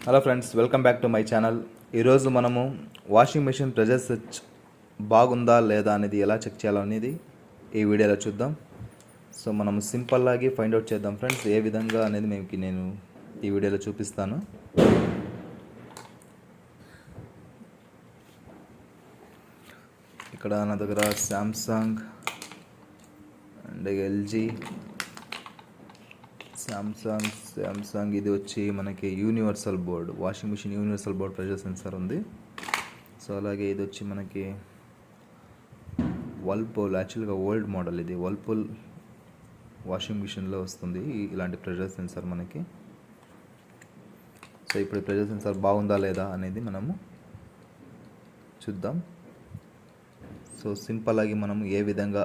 Hello friends, welcome back to my channel. ఈరోజు మనము washing machine pressure switch బాగుందా లేదా అనేది ఎలా చెక్ చేయాలనేది ఈ వీడియోలో చూద్దాం. సో మనం సింపుల్ లాగి ఫైండ్ అవుట్ చేద్దాం ఫ్రెండ్స్. ఏ విధంగా అనేది నేను ఈ వీడియోలో చూపిస్తాను. ఇక్కడ నా దగ్గర శాంసంగ్ అండ్ ఎల్జీ, శాంసంగ్ ఇది వచ్చి మనకి universal board, washing machine universal board pressure sensor ఉంది. సో అలాగే ఇది వచ్చి మనకి వర్ల్పూల్, యాక్చువల్గా ఓల్డ్ మోడల్, ఇది వర్ల్పూల్ వాషింగ్ మిషన్లో వస్తుంది ఇలాంటి ప్రెజర్ సెన్సార్ మనకి. సో ఇప్పుడు ప్రెజర్ సెన్సార్ బాగుందా లేదా అనేది మనము చూద్దాం. సో సింపుల్ ఆగి మనము ఏ విధంగా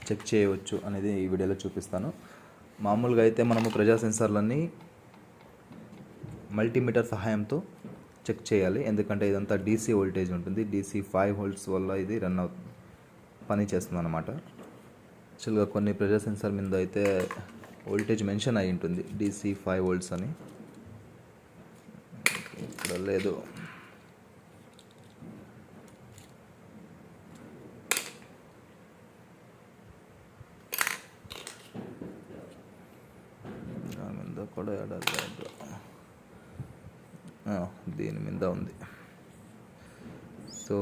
చెక్ చేయవచ్చు అనేది ఈ వీడియోలో చూపిస్తాను. మామూలుగా అయితే మనము ప్రెజర్ సెన్సార్లన్నీ మల్టీమీటర్ సహాయంతో చెక్ చేయాలి, ఎందుకంటే ఇదంతా డీసీ వోల్టేజ్ ఉంటుంది. డీసీ 5 వోల్ట్స్ వల్ల ఇది పని చేస్తుంది అన్నమాట. యాక్చువల్గా కొన్ని ప్రెజర్ సెన్సార్ మీద అయితే వోల్టేజ్ మెన్షన్ అయి ఉంటుంది, డీసీ 5 వోల్ట్స్ అని. ఇక్కడ లేదు. కూడా దీని మీద ఉంది. సో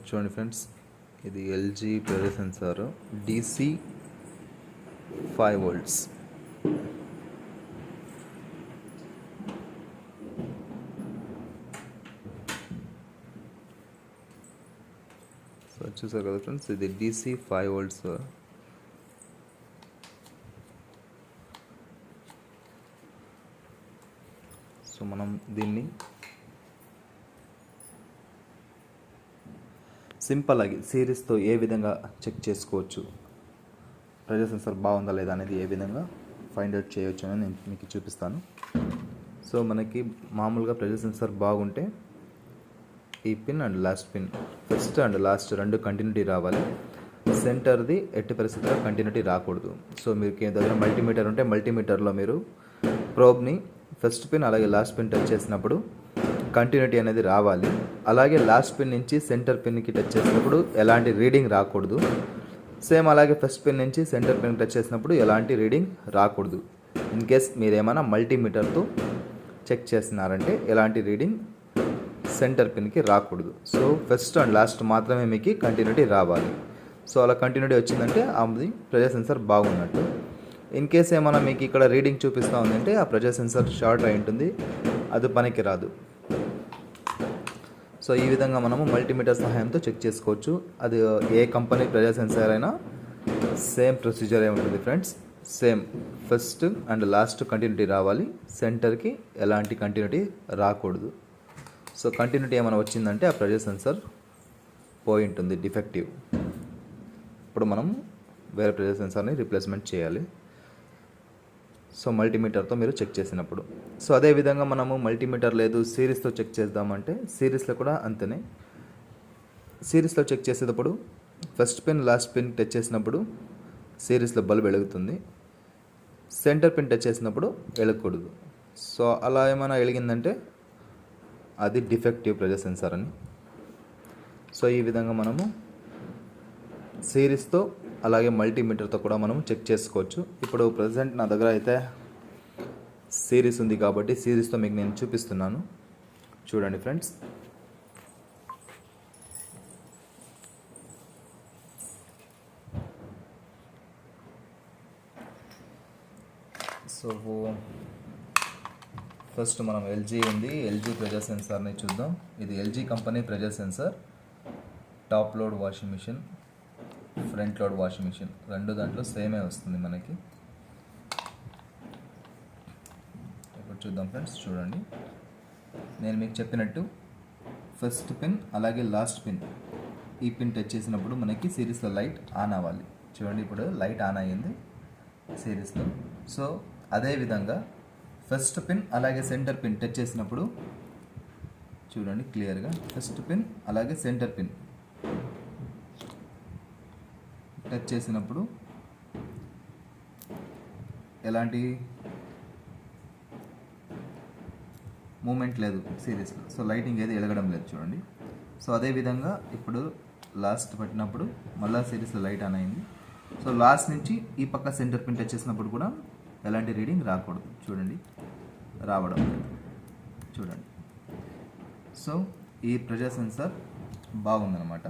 చూడండి ఫ్రెండ్స్, ఇది LG pressure sensor DC 5 volts. So చూసారు కదా ఫ్రెండ్స్, ఇది DC 5 వోల్ట్స్. సో మనం దీన్ని సింపుల్ ఆగి సిరీస్తో ఏ విధంగా చెక్ చేసుకోవచ్చు, ప్రెజర్ సెన్సార్ బాగుందా లేదా అనేది ఏ విధంగా ఫైండ్ అవుట్ చేయవచ్చు అని నేను మీకు చూపిస్తాను. సో మనకి మామూలుగా ప్రెజర్ సెన్సార్ బాగుంటే ఈ pin and last pin, first and last రెండు కంటిన్యూటీ రావాలి. సెంటర్ది ఎట్టి పరిస్థితుల్లో కంటిన్యూటీ రాకూడదు. సో మీకు దగ్గర మల్టీమీటర్ ఉంటే మల్టీమీటర్లో మీరు ప్రోబ్ని ఫస్ట్ పిన్ అలాగే లాస్ట్ పిన్ టచ్ చేసినప్పుడు కంటిన్యూటీ అనేది రావాలి. అలాగే లాస్ట్ పిన్ నుంచి సెంటర్ పిన్కి టచ్ చేసినప్పుడు ఎలాంటి రీడింగ్ రాకూడదు. సేమ్ అలాగే ఫస్ట్ పిన్ నుంచి సెంటర్ పిన్ టచ్ చేసినప్పుడు ఎలాంటి రీడింగ్ రాకూడదు. ఇన్ కేస్ మీరు ఏమైనా మల్టీమీటర్తో చెక్ చేస్తున్నారంటే ఎలాంటి రీడింగ్ సెంటర్ పిన్కి రాకూడదు. సో ఫస్ట్ అండ్ లాస్ట్ మాత్రమే మీకు కంటిన్యూటీ రావాలి. సో అలా కంటిన్యూటీ వచ్చిందంటే అది ప్రెజర్ సెన్సార్ బాగున్నట్టు. ఇన్ కేస్ ఏమైనా మీకు ఇక్కడ రీడింగ్ చూపిస్తూ ఉందంటే ఆ ప్రెజర్ సెన్సార్ షార్ట్ అయి ఉంటుంది, అది పనికి రాదు. సో ఈ విధంగా మనము మల్టీమీటర్ సహాయంతో చెక్ చేసుకోవచ్చు. అది ఏ కంపెనీ ప్రెజర్ సెన్సార్ అయినా సేమ్ ప్రొసీజర్ ఉంటుంది friends. Same first and last continuity రావాలి, సెంటర్కి ఎలాంటి కంటిన్యూటీ రాకూడదు. సో కంటిన్యూటీ ఏమైనా వచ్చిందంటే ఆ ప్రెజర్ సెన్సార్ పోయి ఉంటుంది, డిఫెక్టివ్. ఇప్పుడు మనం వేరే ప్రెజర్ సెన్సార్ని రీప్లేస్మెంట్ చేయాలి. సో మల్టీమీటర్తో మీరు చెక్ చేసినప్పుడు. సో అదేవిధంగా మనము మల్టీమీటర్ లేదు సిరీస్తో చెక్ చేద్దామంటే సిరీస్లో కూడా అంతనే. సిరీస్లో చెక్ చేసేటప్పుడు first pin last pin touch చేసినప్పుడు సిరీస్లో బల్బ్ వెలుగుతుంది, సెంటర్ పిన్ టచ్ చేసినప్పుడు వెలగకూడదు. సో అలా ఏమైనా వెలిగిందంటే అది డిఫెక్టివ్ ప్రెజర్ సెన్సార్ అని. సో ఈ విధంగా మనము సిరీస్తో అలాగే మల్టీమీటర్తో కూడా మనం చెక్ చేసుకోవచ్చు. ఇప్పుడు ప్రజెంట్ నా దగ్గర అయితే సిరీస్ ఉంది కాబట్టి సిరీస్తో మీకు నేను చూపిస్తున్నాను. చూడండి ఫ్రెండ్స్, సో ఫస్ట్ మనం ఎల్జీ ఉంది, ఎల్జీ ప్రెజర్ సెన్సార్ని చూద్దాం. ఇది LG company pressure sensor, top load washing machine, front load washing machine, రెండు దాంట్లో సేమే వస్తుంది మనకి. ఇప్పుడు చూద్దాం ఫ్రెండ్స్. చూడండి, నేను మీకు చెప్పినట్టు ఫస్ట్ పిన్ అలాగే లాస్ట్ పిన్, ఈ పిన్ టచ్ చేసినప్పుడు మనకి సిరీస్లో లైట్ ఆన్ అవ్వాలి. చూడండి, ఇప్పుడు లైట్ ఆన్ అయ్యింది సిరీస్లో. సో అదేవిధంగా ఫస్ట్ పిన్ అలాగే సెంటర్ పిన్ టచ్ చేసినప్పుడు చూడండి క్లియర్గా, ఫస్ట్ పిన్ అలాగే సెంటర్ పిన్ టచ్ చేసినప్పుడు ఎలాంటి మూమెంట్ లేదు సిరీస్లో, సో లైటింగ్ ఏది వెలగడం లేదు చూడండి. సో అదేవిధంగా ఇప్పుడు లాస్ట్ పట్టినప్పుడు మళ్ళీ సిరీస్లో లైట్ ఆన్ అయింది. సో లాస్ట్ నుంచి ఈ పక్క సెంటర్ పిన్ టచ్ చేసినప్పుడు కూడా ఎలాంటి రీడింగ్ రాకూడదు చూడండి, రావడం లేదు చూడండి. సో ఈ ప్రెజర్ సెన్సార్ బాగుందన్నమాట.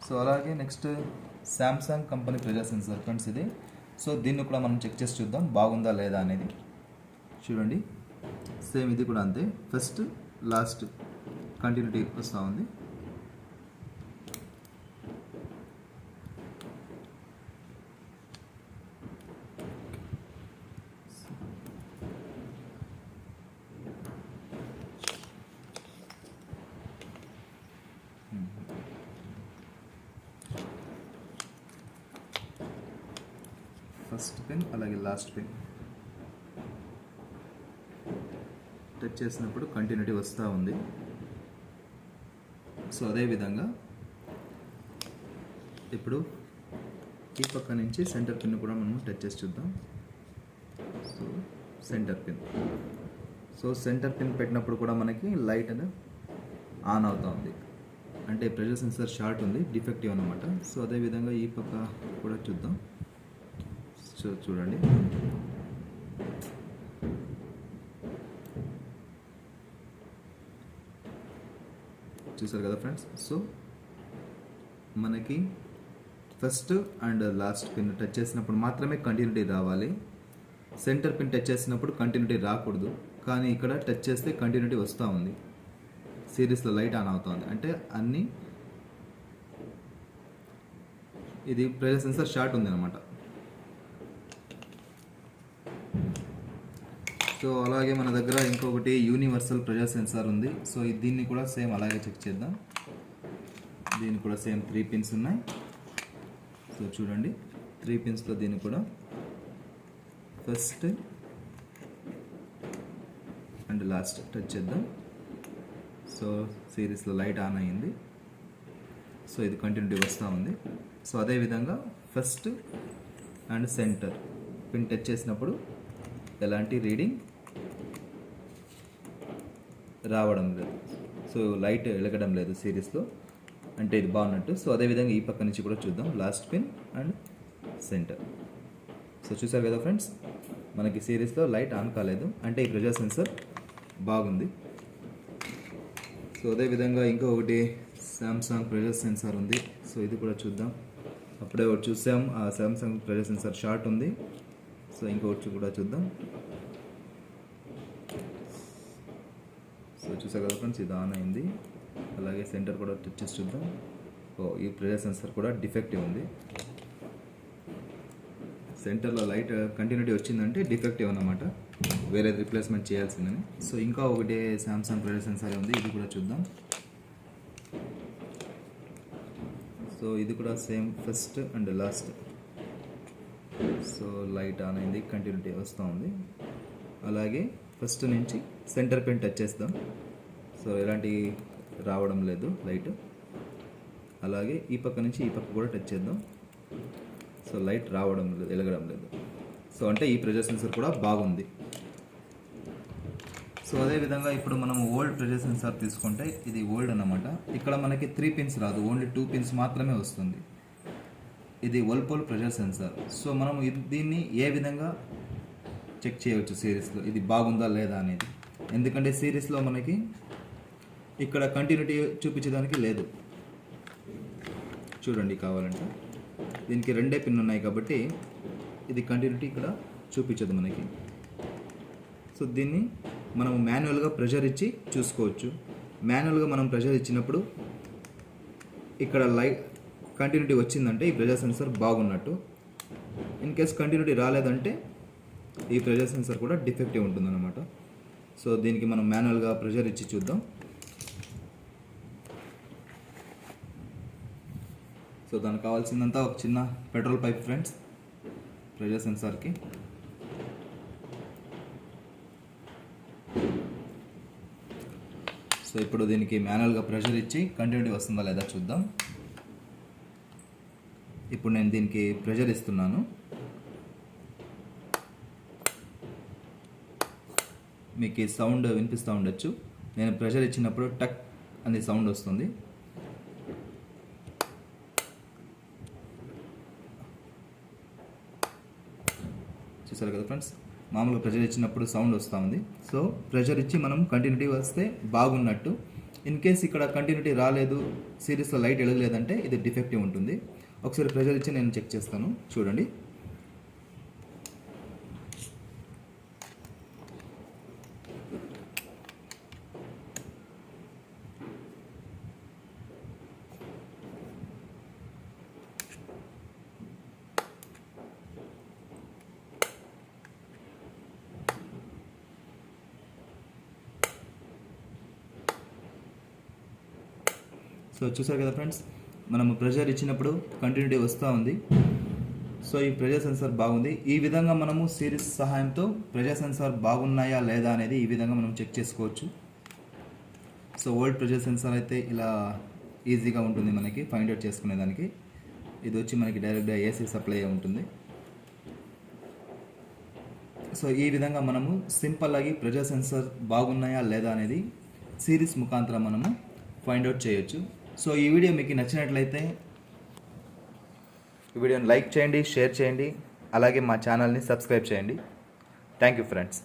సో అలాగే next Samsung company pressure censor friends ఇది. సో దీన్ని కూడా మనం చెక్ చేసి చూద్దాం బాగుందా లేదా అనేది. చూడండి సేమ్ ఇది కూడా అంతే, ఫస్ట్ లాస్ట్ కంటిన్యూటీ వస్తూ ఉంది. ఫస్ట్ పిన్ అలాగే లాస్ట్ పిన్ టచ్ చేసినప్పుడు కంటిన్యూటీ వస్తూ ఉంది. సో అదేవిధంగా ఇప్పుడు ఈ పక్క నుంచి సెంటర్ పిన్ కూడా మనం టచ్ చేసి చూద్దాం. So centre pin, so centre pin పెట్టినప్పుడు కూడా మనకి లైట్ అనేది ఆన్ అవుతూ ఉంది, అంటే ప్రెజర్ సెన్సార్ షార్ట్ ఉంది, డిఫెక్టివ్ అన్నమాట. సో అదేవిధంగా ఈ పక్క కూడా చూద్దాం. సో చూడండి చూసారు కదా ఫ్రెండ్స్. సో మనకి first and last pin touch చేసినప్పుడు మాత్రమే కంటిన్యూటీ రావాలి, సెంటర్ పిన్ టచ్ చేసినప్పుడు కంటిన్యూటీ రాకూడదు. కానీ ఇక్కడ టచ్ చేస్తే కంటిన్యూటీ వస్తూ ఉంది, సిరీస్లో లైట్ ఆన్ అవుతుంది, అంటే అన్నీ ఇది ప్రెజర్ సెన్సార్ షార్ట్ ఉంది అనమాట. సో అలాగే మన దగ్గర ఇంకొకటి యూనివర్సల్ ప్రెజర్ సెన్సార్ ఉంది. సో దీన్ని కూడా సేమ్ అలాగే చెక్ చేద్దాం. దీన్ని కూడా సేమ్ 3 పిన్స్ ఉన్నాయి. సో చూడండి 3 పిన్స్లో దీన్ని కూడా ఫస్ట్ అండ్ లాస్ట్ టచ్ చేద్దాం. సో సిరీస్లో లైట్ ఆన్ అయ్యింది, సో ఇది కంటిన్యూటీ వస్తూ ఉంది. సో అదేవిధంగా first and centre pin touch చేసినప్పుడు ఎలాంటి రీడింగ్ రావడం లేదు, సో లైట్ వెలగడం లేదు సిరీస్లో, అంటే ఇది బాగున్నట్టు. సో అదేవిధంగా ఈ పక్క నుంచి కూడా చూద్దాం, last pin and centre. So చూసారు కదా ఫ్రెండ్స్, మనకి సిరీస్లో లైట్ ఆన్ కాలేదు, అంటే ఈ ప్రెజర్ సెన్సర్ బాగుంది. సో అదేవిధంగా ఇంకొకటి శాంసంగ్ ప్రెజర్ సెన్సార్ ఉంది. సో ఇది కూడా చూద్దాం. అప్పుడే ఒకటి చూసాం, ఆ శాంసంగ్ ప్రెజర్ సెన్సార్ షార్ట్ ఉంది. సో ఇంకొకటి కూడా చూద్దాం. సో చూసారు కదా ఫ్రెండ్స్, ఇది ఆన్ అయింది. అలాగే సెంటర్ కూడా టచ్ చేసి చూద్దాం. ఓ ఈ ప్రెజర్ సెన్సార్ కూడా డిఫెక్టివ్ ఉంది, సెంటర్లో లైట్ కంటిన్యూటీ వచ్చిందంటే డిఫెక్టివ్ అన్నమాట, వేరే రిప్లేస్మెంట్ చేయాల్సిందని. సో ఇంకా ఒకటి శాంసంగ్ ప్రెజర్ సెన్సార్ ఉంది, ఇది కూడా చూద్దాం. సో ఇది కూడా same first and last. So light on అయింది, కంటిన్యూటీ వస్తూ ఉంది. అలాగే ఫస్ట్ నుంచి సెంటర్ పిన్ టచ్ చేద్దాం. సో ఎలాంటి రావడం లేదు లైట్. అలాగే ఈ పక్క నుంచి ఈ పక్క కూడా టచ్ చేద్దాం. సో లైట్ రావడం లేదు, వెలగడం లేదు. సో అంటే ఈ ప్రెజర్ సెన్సార్ కూడా బాగుంది. సో అదేవిధంగా ఇప్పుడు మనం ఓల్డ్ ప్రెజర్ సెన్సార్ తీసుకుంటే ఇది ఓల్డ్ అన్నమాట. ఇక్కడ మనకి 3 పిన్స్ రాదు, ఓన్లీ 2 పిన్స్ మాత్రమే వస్తుంది. ఇది వర్ల్పూల్ ప్రెజర్ సెన్సార్. సో మనం దీన్ని ఏ విధంగా చెక్ చేయవచ్చు సిరీస్లో, ఇది బాగుందా లేదా అనేది. ఎందుకంటే సిరీస్లో మనకి ఇక్కడ కంటిన్యూటీ చూపించడానికి లేదు. చూడండి కావాలంటే దీనికి 2 పిన్ ఉన్నాయి కాబట్టి ఇది కంటిన్యూటీ ఇక్కడ చూపించదు మనకి. సో దీన్ని మనం మాన్యువల్గా ప్రెషర్ ఇచ్చి చూసుకోవచ్చు. మాన్యువల్గా మనం ప్రెషర్ ఇచ్చినప్పుడు ఇక్కడ కంటిన్యూటీ వచ్చిందంటే ఈ ప్రెషర్ సెన్సార్ బాగున్నట్టు. ఇన్ కేస్ కంటిన్యూటీ రాలేదంటే ఈ ప్రెషర్ సెన్సార్ కూడా డిఫెక్టివ్ ఉంటుందన్నమాట. సో దీనికి మనం మాన్యువల్గా ప్రెషర్ ఇచ్చి చూద్దాం. సో దానికి కావాల్సిందంతా ఒక చిన్న పెట్రోల్ పైప్ ఫ్రెండ్స్, ప్రెషర్ సెన్సార్కి. సో ఇప్పుడు దీనికి మాన్యువల్గా ప్రెషర్ ఇచ్చి కంటిన్యూటీ వస్తుందా లేదా చూద్దాం. ఇప్పుడు నేను దీనికి ప్రెషర్ ఇస్తున్నాను. మీకు ఈ సౌండ్ వినిపిస్తూ ఉండొచ్చు. నేను ప్రెషర్ ఇచ్చినప్పుడు టక్ అనే సౌండ్ వస్తుంది. చూసారు కదా ఫ్రెండ్స్, మామూలుగా ప్రెషర్ ఇచ్చినప్పుడు సౌండ్ వస్తూ ఉంది. సో ప్రెషర్ ఇచ్చి మనం కంటిన్యూటీ వస్తే బాగున్నట్టు. ఇన్ కేస్ ఇక్కడ కంటిన్యూటీ రాలేదు, సిరీస్లో లైట్ వెలగలేదంటే ఇది డిఫెక్టివ్ ఉంటుంది. ఒకసారి ప్రెషర్ ఇచ్చి నేను చెక్ చేస్తాను, చూడండి. సో చూసారు కదా ఫ్రెండ్స్, మనము ప్రెషర్ ఇచ్చినప్పుడు కంటిన్యూటీ వస్తూ ఉంది. సో ఈ ప్రెషర్ సెన్సార్ బాగుంది. ఈ విధంగా మనము సిరీస్ సహాయంతో ప్రెషర్ సెన్సార్ బాగున్నాయా లేదా అనేది ఈ విధంగా మనం చెక్ చేసుకోవచ్చు. సో ఓల్డ్ ప్రెషర్ సెన్సార్ అయితే ఇలా ఈజీగా ఉంటుంది మనకి ఫైండ్ అవుట్ చేసుకునేదానికి. ఇది వచ్చి మనకి డైరెక్ట్గా ఏసీ సప్లై ఉంటుంది. సో ఈ విధంగా మనము సింపుల్గా ప్రెషర్ సెన్సార్ బాగున్నాయా లేదా అనేది సిరీస్ ముఖాంతరం మనము ఫైండ్ అవుట్ చేయొచ్చు. సో ఈ వీడియో మీకు నచ్చినట్లయితే ఈ వీడియోని లైక్ చేయండి, షేర్ చేయండి, అలాగే మా ఛానల్ని సబ్స్క్రైబ్ చేయండి. Thank you friends.